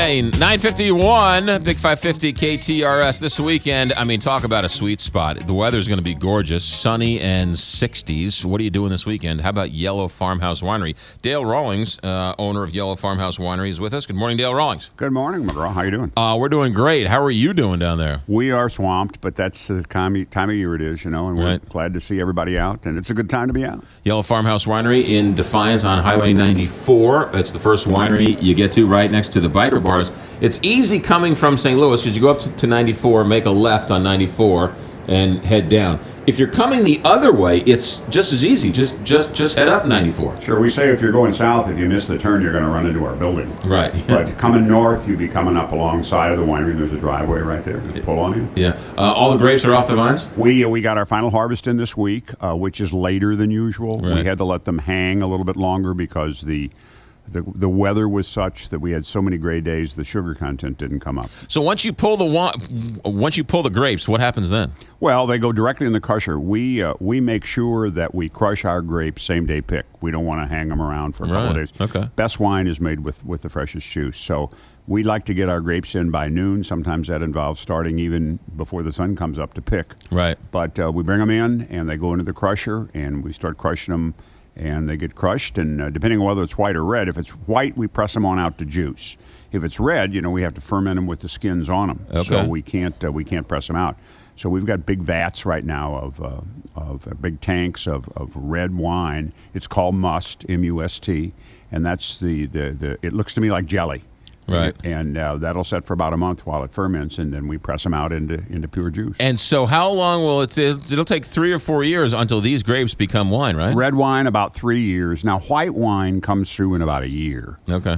Hey, 951, Big 550 KTRS this weekend. I mean, talk about a sweet spot. The weather's going to be gorgeous, sunny and 60s. What are you doing this weekend? How about Yellow Farmhouse Winery? Dale Rawlings, owner of Yellow Farmhouse Winery, is with us. Good morning, Dale Rawlings. Good morning, McGraw. How you doing? We're doing great. How are you doing down there? We are swamped, but that's the time of year it is, and we're glad to see everybody out, and it's a good time to be out. Yellow Farmhouse Winery in Defiance on Highway 94. It's the first winery you get to right next to the biker bars. It's easy coming from St. Louis because you go up to 94, make a left on 94, and head down. If you're coming the other way, it's just as easy. Just head up 94. Sure, we say if you're going south, if you miss the turn, you're going to run into our building. Right. But coming north, you'd be coming up alongside of the winery. There's a driveway right there. Just pull on you. Yeah. All the grapes are off the vines? We got our final harvest in this week, which is later than usual. Right. We had to let them hang a little bit longer because the weather was such that we had so many gray days, the sugar content didn't come up. So once you pull the grapes, what happens then? Well, they go directly in the crusher. We make sure that we crush our grapes same day pick. We don't want to hang them around for a couple of days. Okay. Best wine is made with the freshest juice. So we like to get our grapes in by noon. Sometimes that involves starting even before the sun comes up to pick. Right. But we bring them in and they go into the crusher and we start crushing them. And they get crushed, and depending on whether it's white or red, if it's white, we press them on out to juice. If it's red, we have to ferment them with the skins on them. Okay. So we can't press them out. So we've got big vats right now of big tanks of red wine. It's called must, M-U-S-T, and that's it looks to me like jelly. Right. And that'll set for about a month while it ferments, and then we press them out into pure juice. And so how long will it'll take 3 or 4 years until these grapes become wine, right? Red wine, about 3 years. Now, white wine comes through in about a year. Okay.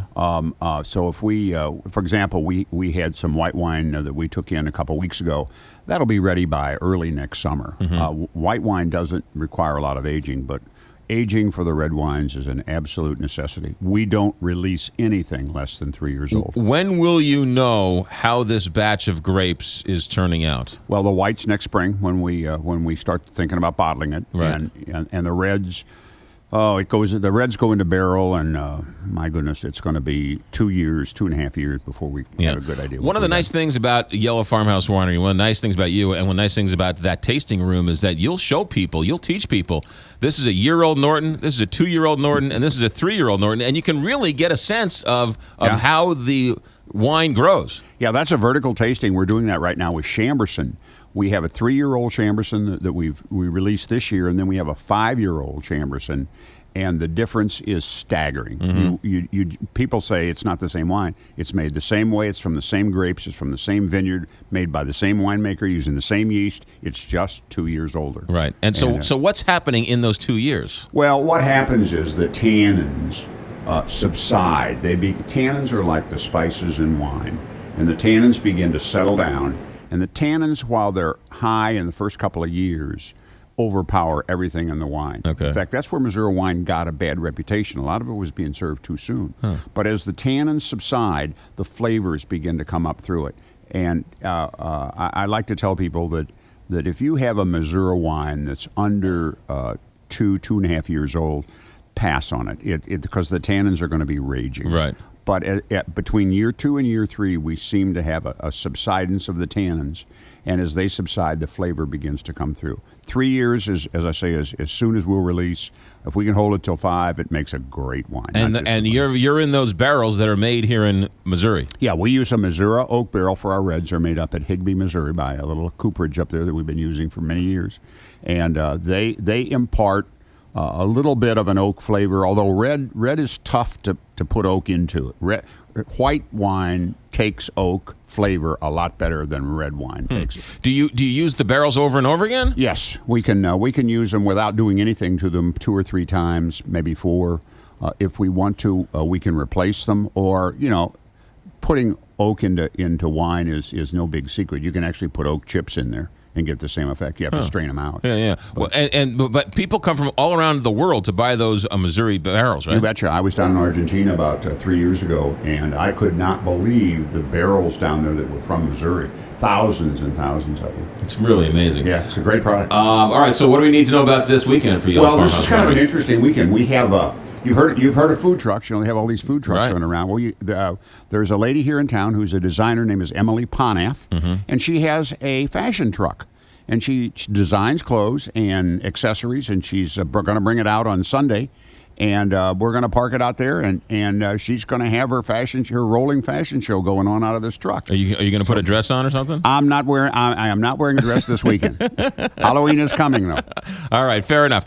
So if we, for example, we had some white wine that we took in a couple weeks ago. That'll be ready by early next summer. Mm-hmm. White wine doesn't require a lot of aging, but aging for the red wines is an absolute necessity. We don't release anything less than 3 years old. When will you know how this batch of grapes is turning out? Well, the whites next spring when we start thinking about bottling it, right. and the reds. The reds go into barrel, and my goodness, it's going to be 2.5 years before we have a good idea. One of the nice things about Yellow Farmhouse Winery, one of the nice things about you, and one of the nice things about that tasting room is that you'll show people, you'll teach people, this is a year-old Norton, this is a 2-year-old Norton, and this is a 3-year-old Norton, and you can really get a sense of how the wine grows. Yeah, that's a vertical tasting. We're doing that right now with Chamberson. We have a 3-year-old Chamberson that we released this year, and then we have a 5-year-old Chamberson, and the difference is staggering. Mm-hmm. People say it's not the same wine. It's made the same way. It's from the same grapes. It's from the same vineyard, made by the same winemaker, using the same yeast. It's just 2 years older. Right. And so what's happening in those 2 years? Well, what happens is the tannins subside. Tannins are like the spices in wine, and the tannins begin to settle down. And the tannins, while they're high in the first couple of years, overpower everything in the wine. Okay. In fact, that's where Missouri wine got a bad reputation. A lot of it was being served too soon. Huh. But as the tannins subside, the flavors begin to come up through it. And I like to tell people that if you have a Missouri wine that's under 2.5 years old, pass on it because the tannins are going to be raging. Right. But between year 2 and year 3, we seem to have a subsidence of the tannins. And as they subside, the flavor begins to come through. 3 years, as I say, as soon as we'll release. If we can hold it till 5, it makes a great wine. And you're in those barrels that are made here in Missouri. Yeah, we use a Missouri oak barrel for our reds. They're made up at Higbee, Missouri, by a little cooperage up there that we've been using for many years. And they impart a little bit of an oak flavor, although red is tough to put oak into it. White wine takes oak flavor a lot better than red wine takes it. Do you use the barrels over and over again? Yes, we can use them without doing anything to them 2 or 3 times, maybe 4. If we want to, we can replace them, or putting oak into wine is no big secret. You can actually put oak chips in there and get the same effect. You have to strain them out. Yeah. But people come from all around the world to buy those Missouri barrels, right? You betcha. I was down in Argentina about 3 years ago, and I could not believe the barrels down there that were from Missouri. Thousands and thousands of them. It's really amazing. Yeah, it's a great product. All right, so what do we need to know about this weekend for Yellow Farmhouse? Well, this is kind of an interesting weekend. We have You've heard of food trucks. You know, they have all these food trucks Right. running around. Well, there's a lady here in town who's a designer. Name is Emily Ponath, and she has a fashion truck. And she designs clothes and accessories, and she's going to bring it out on Sunday. And we're going to park it out there, and she's going to have her rolling fashion show going on out of this truck. Are you going to put a dress on or something? I am not wearing a dress this weekend. Halloween is coming, though. All right, fair enough.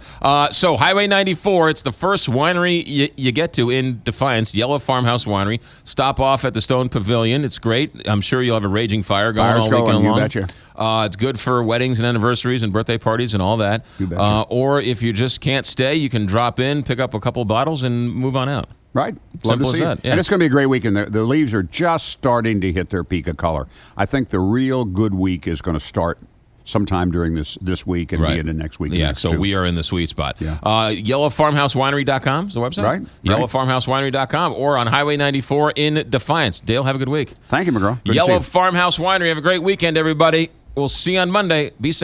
So Highway 94, it's the first winery you get to in Defiance, Yellow Farmhouse Winery. Stop off at the Stone Pavilion. It's great. I'm sure you'll have a raging fire going all weekend long. You betcha. It's good for weddings and anniversaries and birthday parties and all that. You betcha. Or if you just can't stay, you can drop in, pick up a couple bottles, and move on out. Right. Love Simple to see as it. that, yeah. And it's going to be a great weekend. The leaves are just starting to hit their peak of color. I think the real good week is going to start sometime during this week and be into next week. Yeah, so we are in the sweet spot. Yeah. YellowFarmHouseWinery.com is the website? Right. YellowFarmHouseWinery.com or on Highway 94 in Defiance. Dale, have a good week. Thank you, McGraw. Good to see Yellow you. Farmhouse Winery. Have a great weekend, everybody. We'll see you on Monday. Be safe.